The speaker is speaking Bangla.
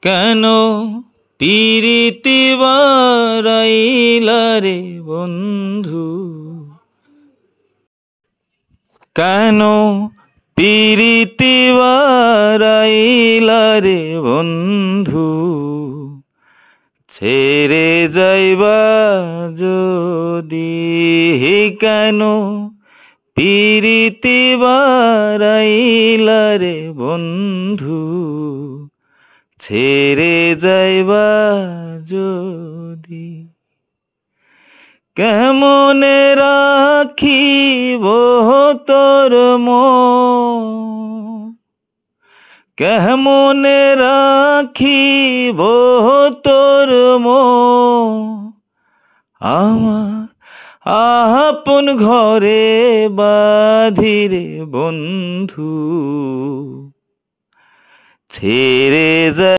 কেন পিরিতি বারাইলা রে বন্ধু, কেন পিরিতি বারাইলা রে বন্ধু, ছেড়ে যাইবা যদি, কেন পিরিতি বারাইলা রে বন্ধু, ছেড়ে যাইবা যদি। কেমনে রাখিব তোর মন, কেমনে রাখিব তোর মন, আমার আপন ঘরে বাঁধিরে বন্ধু, ছেড়ে যা